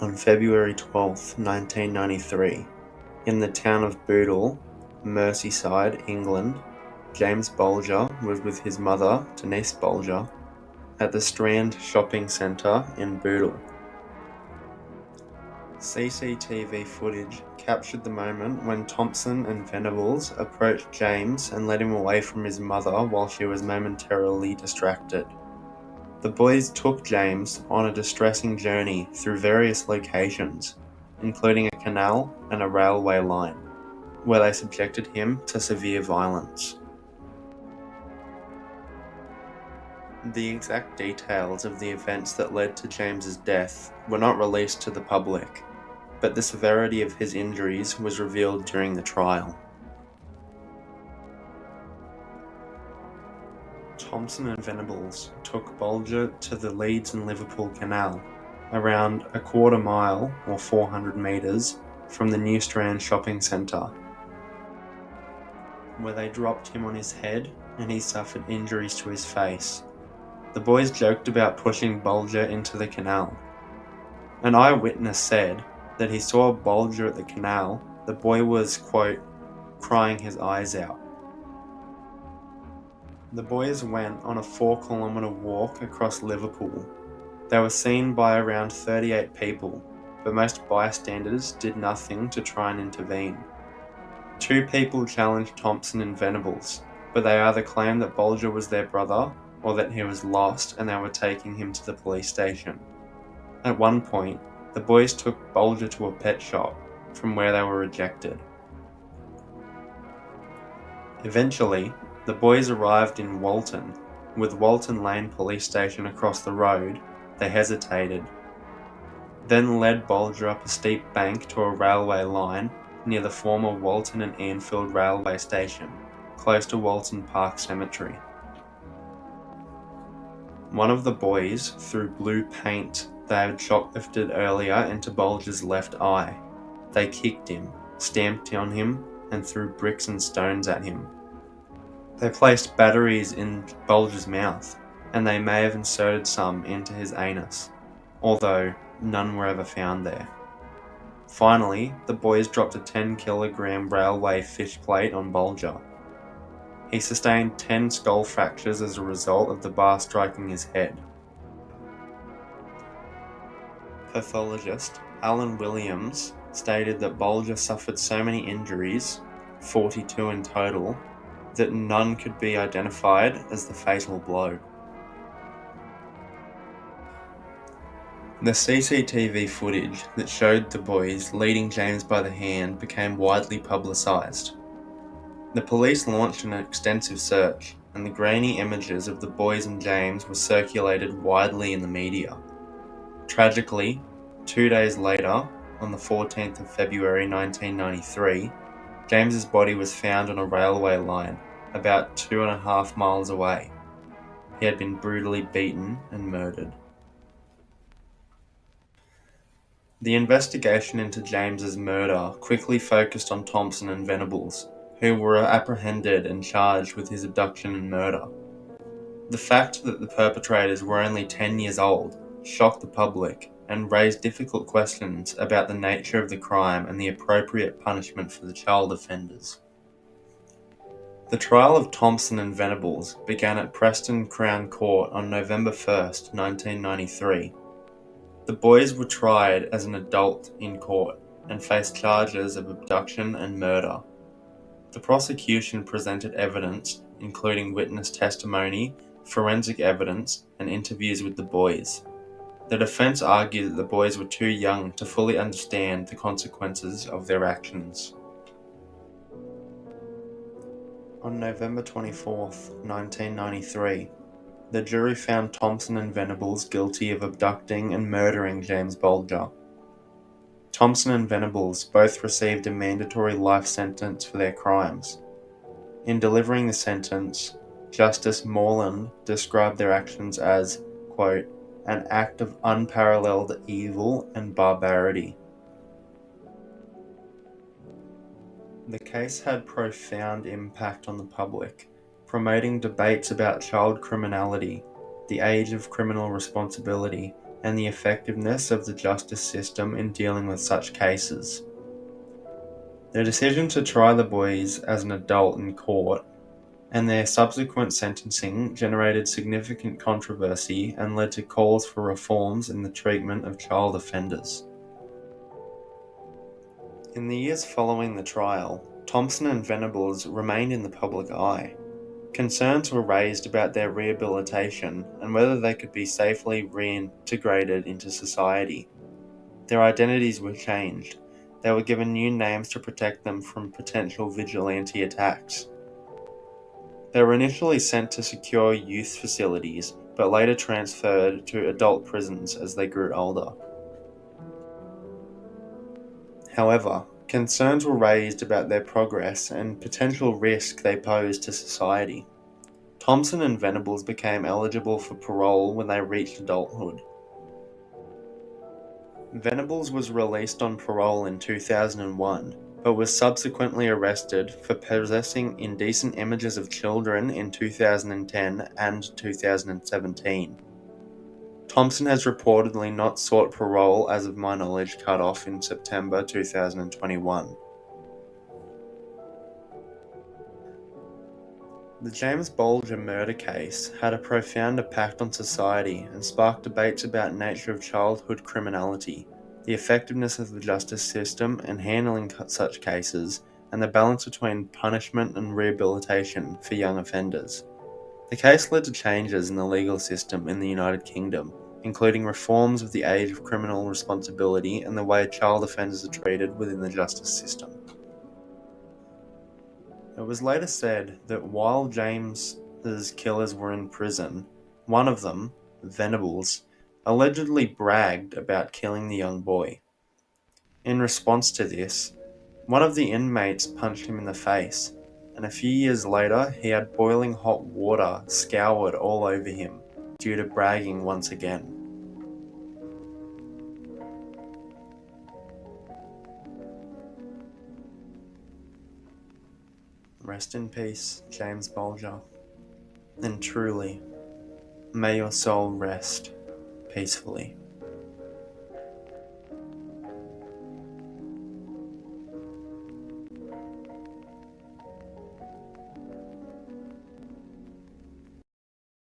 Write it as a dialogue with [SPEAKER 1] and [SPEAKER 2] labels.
[SPEAKER 1] On February 12, 1993, in the town of Bootle, Merseyside, England, James Bulger was with his mother, Denise Bulger, at the Strand shopping centre in Bootle. CCTV footage captured the moment when Thompson and Venables approached James and led him away from his mother while she was momentarily distracted. The boys took James on a distressing journey through various locations, including a canal and a railway line, where they subjected him to severe violence. The exact details of the events that led to James's death were not released to the public, but the severity of his injuries was revealed during the trial. Thompson and Venables took Bulger to the Leeds and Liverpool Canal, around a quarter mile or 400 metres from the New Strand shopping centre, where they dropped him on his head and he suffered injuries to his face. The boys joked about pushing Bulger into the canal. An eyewitness said that he saw Bulger at the canal. The boy was, quote, crying his eyes out. The boys went on a 4-kilometre walk across Liverpool. They were seen by around 38 people, but most bystanders did nothing to try and intervene. 2 people challenged Thompson and Venables, but they either claimed that Bulger was their brother or that he was lost and they were taking him to the police station. At one point, the boys took Bulger to a pet shop, from where they were rejected. Eventually, the boys arrived in Walton. With Walton Lane police station across the road, they hesitated, then led Bulger up a steep bank to a railway line near the former Walton and Anfield railway station, close to Walton Park Cemetery. One of the boys threw blue paint they had shoplifted earlier into Bulger's left eye. They kicked him, stamped on him, and threw bricks and stones at him. They placed batteries in Bulger's mouth, and they may have inserted some into his anus, although none were ever found there. Finally, the boys dropped a 10-kilogram railway fish plate on Bulger. He sustained 10 skull fractures as a result of the bar striking his head. Pathologist Alan Williams stated that Bulger suffered so many injuries, 42 in total, that none could be identified as the fatal blow. The CCTV footage that showed the boys leading James by the hand became widely publicised. The police launched an extensive search, and the grainy images of the boys and James were circulated widely in the media. Tragically, 2 days later, on the 14th of February 1993, James's body was found on a railway line about 2.5 miles away. He had been brutally beaten and murdered. The investigation into James's murder quickly focused on Thompson and Venables, who were apprehended and charged with his abduction and murder. The fact that the perpetrators were only 10 years old shocked the public and raised difficult questions about the nature of the crime and the appropriate punishment for the child offenders. The trial of Thompson and Venables began at Preston Crown Court on November 1st, 1993. The boys were tried as an adult in court and faced charges of abduction and murder. The prosecution presented evidence including witness testimony, forensic evidence, and interviews with the boys. The defense argued that the boys were too young to fully understand the consequences of their actions. On November 24th, 1993, the jury found Thompson and Venables guilty of abducting and murdering James Bulger. Thompson and Venables both received a mandatory life sentence for their crimes. In delivering the sentence, Justice Morland described their actions as, quote, an act of unparalleled evil and barbarity. The case had profound impact on the public, promoting debates about child criminality, the age of criminal responsibility, and the effectiveness of the justice system in dealing with such cases. Their decision to try the boys as an adult in court and their subsequent sentencing generated significant controversy and led to calls for reforms in the treatment of child offenders. In the years following the trial, Thompson and Venables remained in the public eye. Concerns were raised about their rehabilitation and whether they could be safely reintegrated into society. Their identities were changed. They were given new names to protect them from potential vigilante attacks. They were initially sent to secure youth facilities, but later transferred to adult prisons as they grew older. However, concerns were raised about their progress and potential risk they posed to society. Thompson and Venables became eligible for parole when they reached adulthood. Venables was released on parole in 2001, but was subsequently arrested for possessing indecent images of children in 2010 and 2017. Thompson has reportedly not sought parole as of my knowledge cut off in September 2021. The James Bulger murder case had a profound impact on society and sparked debates about the nature of childhood criminality, the effectiveness of the justice system in handling such cases, and the balance between punishment and rehabilitation for young offenders. The case led to changes in the legal system in the United Kingdom, including reforms of the age of criminal responsibility and the way child offenders are treated within the justice system. It was later said that while James's killers were in prison, one of them, Venables, allegedly bragged about killing the young boy. In response to this, one of the inmates punched him in the face, and a few years later he had boiling hot water scoured all over him due to bragging once again. Rest in peace, James Bulger, and truly, may your soul rest peacefully.